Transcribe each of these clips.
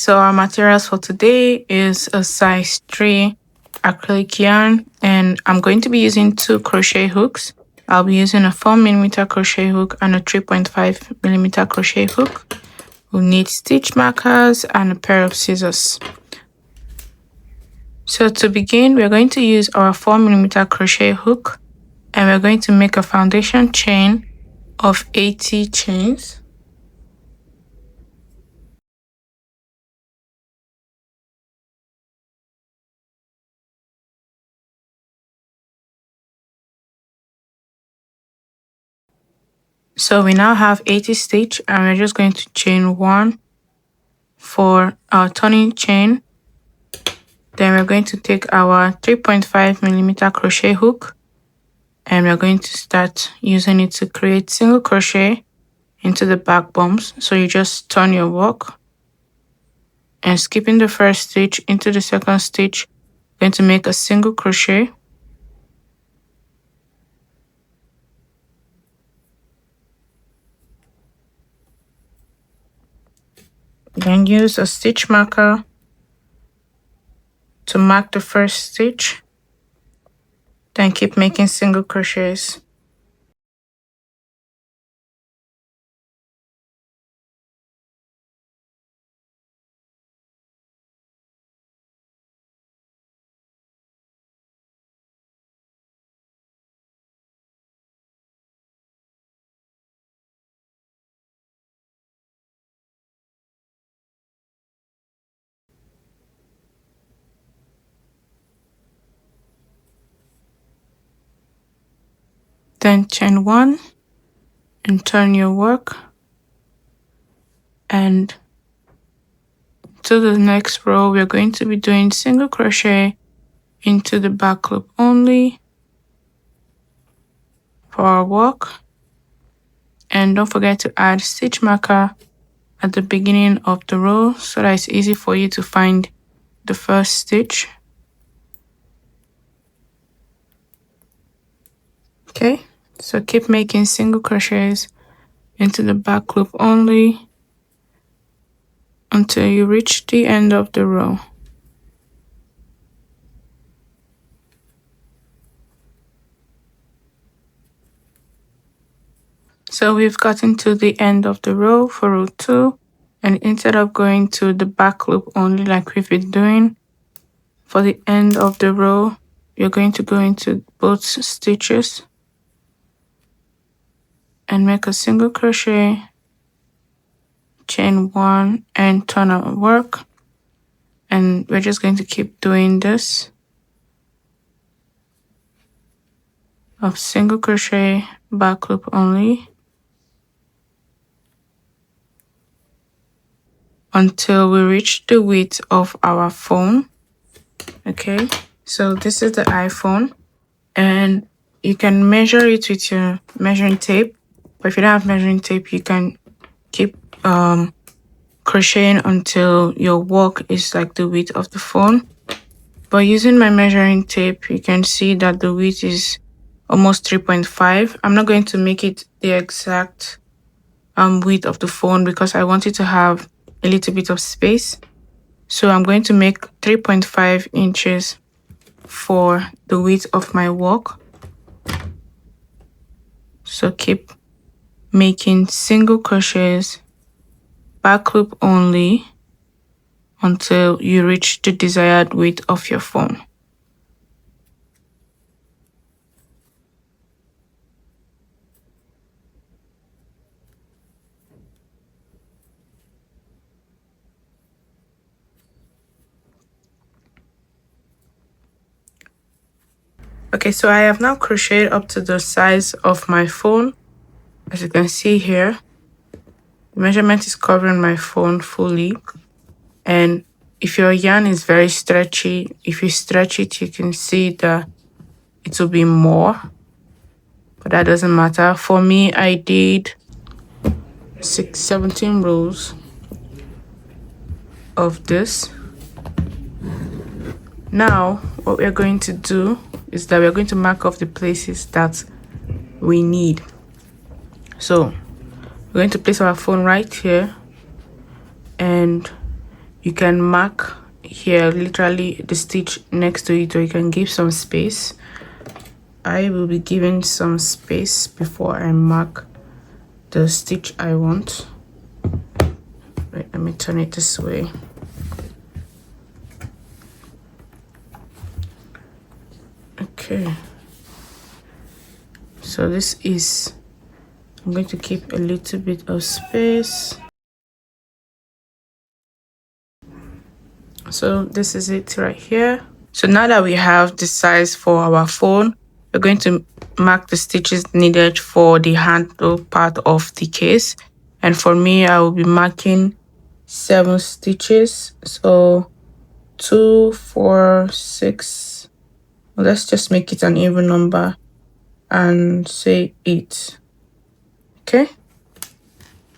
So our materials for today is a size 3 acrylic yarn, and I'm going to be using 2 crochet hooks. I'll be using a 4mm crochet hook and a 3.5mm crochet hook. We'll need stitch markers and a pair of scissors. So to begin, we're going to use our 4mm crochet hook, and we're going to make a foundation chain of 80 chains. So we now have 80 stitch, and we're just going to chain 1 for our turning chain. Then we're going to take our 3.5mm crochet hook, and we're going to start using it to create single crochet into the back bumps. So you just turn your work and skipping the first stitch into the second stitch, going to make a single crochet. Then use a stitch marker to mark the first stitch. Then keep making single crochets. Then chain 1 and turn your work, and to the next row we're going to be doing single crochet into the back loop only for our work. And don't forget to add stitch marker at the beginning of the row so that it's easy for you to find the first stitch. Okay, so keep making single crochets into the back loop only until you reach the end of the row. So we've gotten to the end of the row for row 2, and instead of going to the back loop only like we've been doing, for the end of the row you're going to go into both stitches and make a single crochet, chain 1 and turn our work. And we're just going to keep doing this of single crochet, back loop only until we reach the width of our phone. Okay, so this is the iPhone, and you can measure it with your measuring tape, but if you don't have measuring tape you can keep crocheting until your work is like the width of the phone. But using my measuring tape, you can see that the width is almost 3.5. I'm not going to make it the exact width of the phone because I want it to have a little bit of space. So I'm going to make 3.5 inches for the width of my work. So keep making single crochets, back loop only until you reach the desired width of your phone. Okay, so I have now crocheted up to the size of my phone. As you can see here, the measurement is covering my phone fully. And if your yarn is very stretchy, if you stretch it, you can see that it will be more, but that doesn't matter. For me, I did 17 rows of this. Now, what we're going to do is that we're going to mark off the places that we need. So we're going to place our phone right here, and You can mark here literally the stitch next to it, or you can give some space. I will be giving some space before I mark the stitch I want. Wait, let me turn it this way. Okay, so this is, I'm going to keep a little bit of space. So this is it right here. So now that we have the size for our phone, we're going to mark the stitches needed for the handle part of the case. And for me, I will be marking 7 stitches. So 2, 4, 6. Let's just make it an even number and say 8. Okay.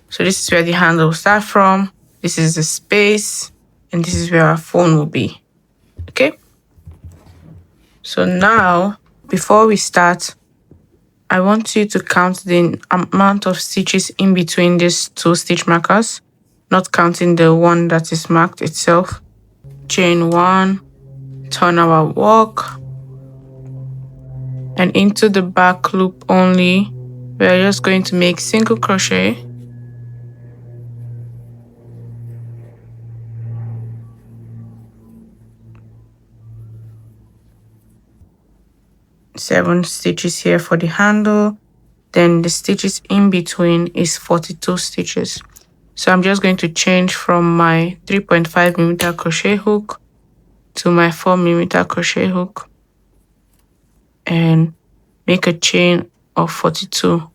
So this is where the handle will start from. This is the space, and this is where our phone will be. Okay. So now, before we start, I want you to count the amount of stitches in between these 2 stitch markers, not counting the one that is marked itself. Chain 1, turn our work, and into the back loop only, we're just going to make single crochet. Seven stitches here for the handle. Then the stitches in between is 42 stitches. So I'm just going to change from my 3.5mm crochet hook to my 4mm crochet hook and make a chain of 42.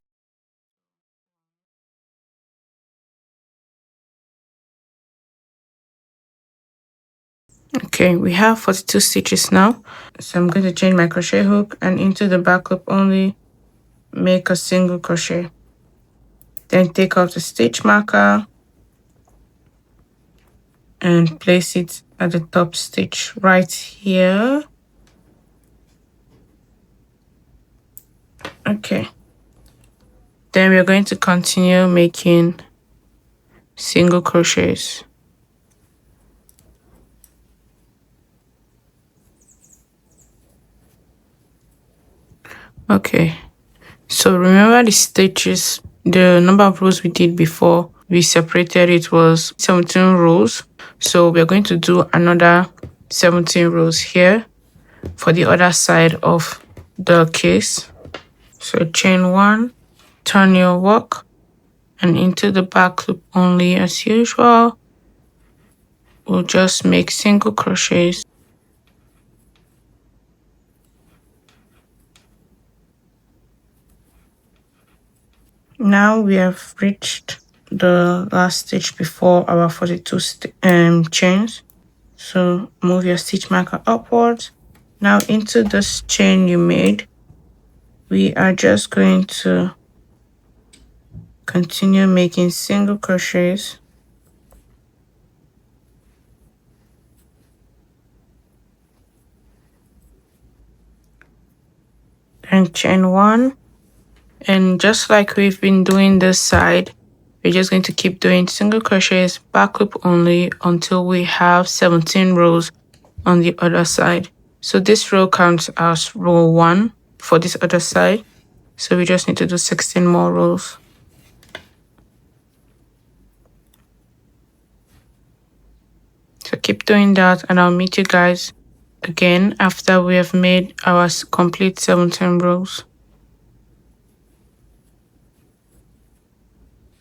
Okay, we have 42 stitches now. So I'm going to change my crochet hook and into the back loop only, make a single crochet. Then take off the stitch marker and place it at the top stitch right here. Okay. Then we're going to continue making single crochets. Okay. So remember the stitches, the number of rows we did before we separated it was 17 rows. So we're going to do another 17 rows here for the other side of the case. So chain 1, turn your work, and into the back loop only as usual. We'll just make single crochets. Now we have reached the last stitch before our 42 chains. So move your stitch marker upwards. Now into this chain you made, we are just going to continue making single crochets. And chain 1. And just like we've been doing this side, we're just going to keep doing single crochets back loop only until we have 17 rows on the other side. So this row counts as row 1 for this other side. So we just need to do 16 more rows. So keep doing that, and I'll meet you guys again after we have made our complete 17 rows.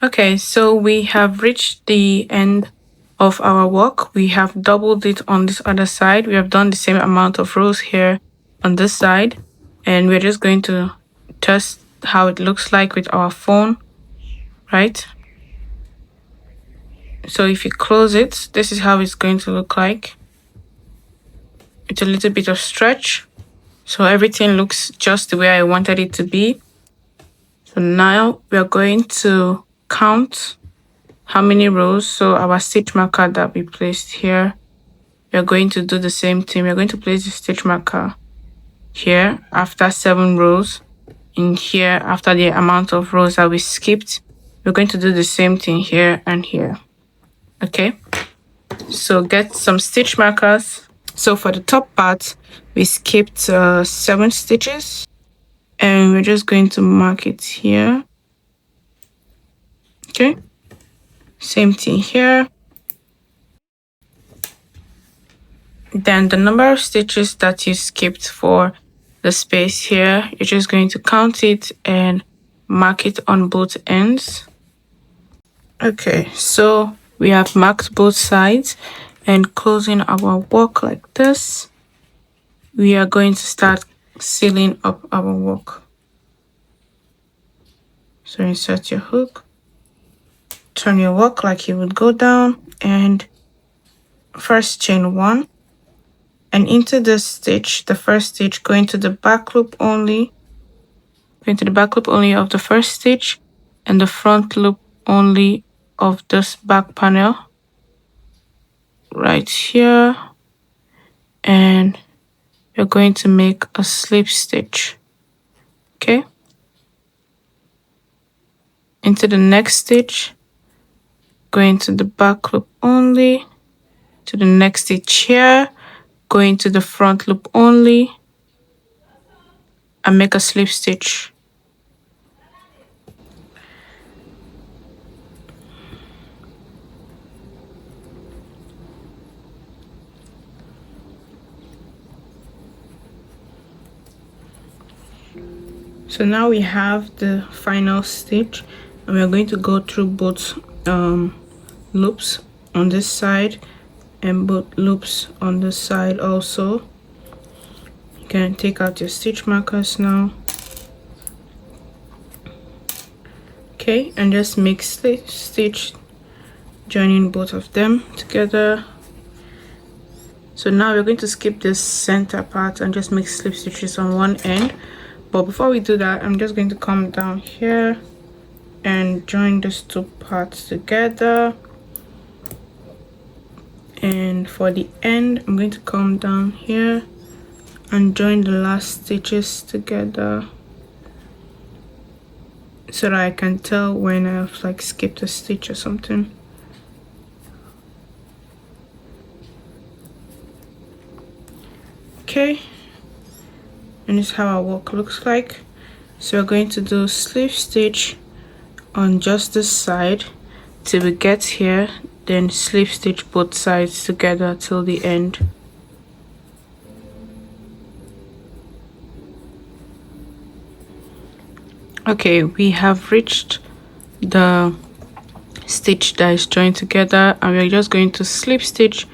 Okay, so we have reached the end of our work. We have doubled it on this other side. We have done the same amount of rows here on this side, and we're just going to test how it looks like with our phone, right? So if you close it, this is how it's going to look like. It's a little bit of stretch, so everything looks just the way I wanted it to be. So now we are going to count how many rows. So our stitch marker that we placed here, we are going to do the same thing. We are going to place the stitch marker here after 7 rows, in here after the amount of rows that we skipped. We're going to do the same thing here and here. Okay, So get some stitch markers. So for the top part, we skipped 7 stitches, and we're just going to mark it here. Okay, same thing here. Then the number of stitches that you skipped for the space here, you're just going to count it and mark it on both ends. Okay, so we have marked both sides, and closing our work like this, we are going to start sealing up our work. So insert your hook, turn your work like you would go down, and first chain 1, and into this stitch, the first stitch, go into the back loop only, of the first stitch, and the front loop only of this back panel right here, and you're going to make a slip stitch. Okay, into the next stitch, go into the back loop only, to the next stitch here, go into the front loop only, and make a slip stitch. So now we have the final stitch, and we're going to go through both loops on this side and both loops on this side also. You can take out your stitch markers now. Okay, and just make slip stitch, joining both of them together. So now we're going to skip this center part and just make slip stitches on one end. But before we do that, I'm just going to come down here and join these two parts together. And for the end, I'm going to come down here and join the last stitches together, so that I can tell when I've like skipped a stitch or something. Okay, and this is how our work looks like. So we're going to do slip stitch on just this side till we get here, then slip stitch both sides together till the end. Okay, we have reached the stitch that is joined together, and we're just going to slip stitch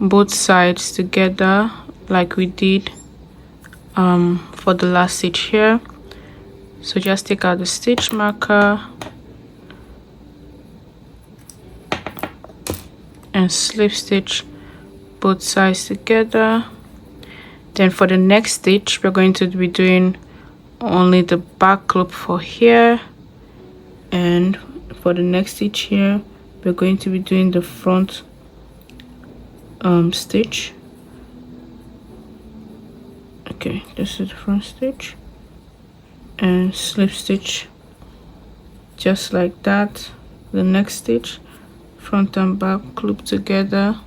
both sides together like we did for the last stitch here. So just take out the stitch marker and slip stitch both sides together. Then for the next stitch, we're going to be doing only the back loop for here, and for the next stitch here, we're going to be doing the front stitch. Okay, this is the front stitch, and slip stitch just like that. The next stitch, front and back loop together,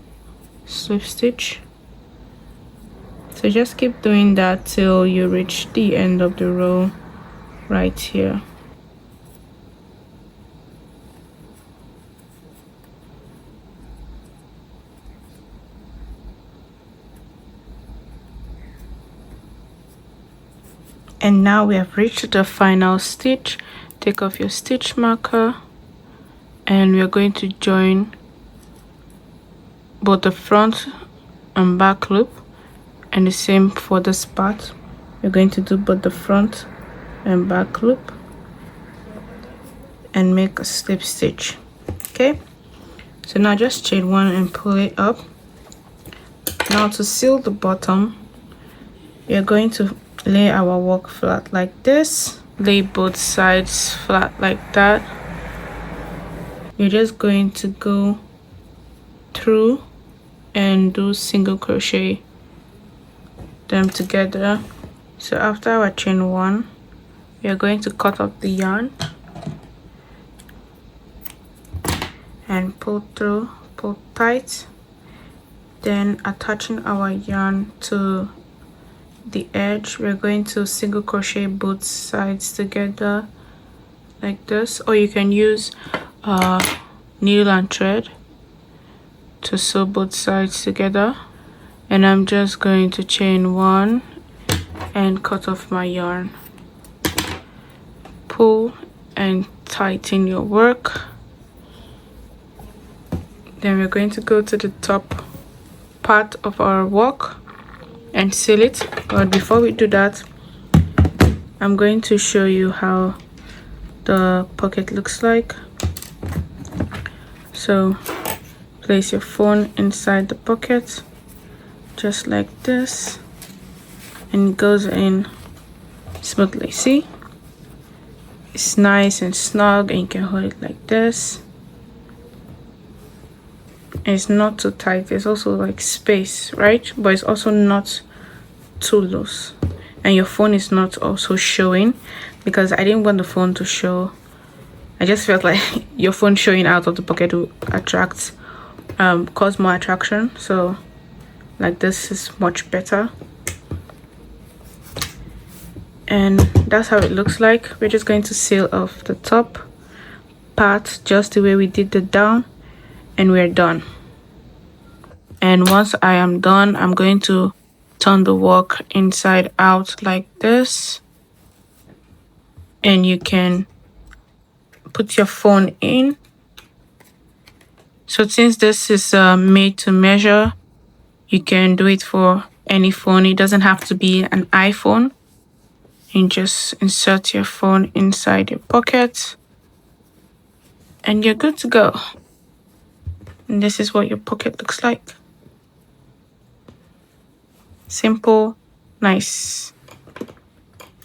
slip stitch. So just keep doing that till you reach the end of the row right here. And now we have reached the final stitch. Take off your stitch marker, and we're going to join both the front and back loop, and the same for this part. We're going to do both the front and back loop and make a slip stitch. Okay, so now just chain 1 and pull it up. Now to seal the bottom, we are going to lay our work flat like this. Lay both sides flat like that. You're just going to go through and do single crochet them together. So after our chain 1, we are going to cut off the yarn and pull through, pull tight, Then attaching our yarn to the edge, we're going to single crochet both sides together like this, or you can use needle and thread to sew both sides together. And I'm just going to chain one and cut off my yarn. Pull and tighten your work. Then we're going to go to the top part of our work and seal it. But before we do that, I'm going to show you how the pocket looks like. So place your phone inside the pocket just like this, and it goes in smoothly. See, it's nice and snug, and you can hold it like this. And it's not too tight. There's also like space, right? But it's also not too loose, and your phone is not also showing, because I didn't want the phone to show. I just felt like your phone showing out of the pocket will attract cause more attraction. So like this is much better, and that's how it looks like. We're just going to seal off the top part just the way we did the down, and we're done. And once I am done, I'm going to turn the work inside out like this, and you can put your phone in. So since this is made to measure, you can do it for any phone. It doesn't have to be an iPhone. You just insert your phone inside your pocket and you're good to go. And this is what your pocket looks like. Simple, nice.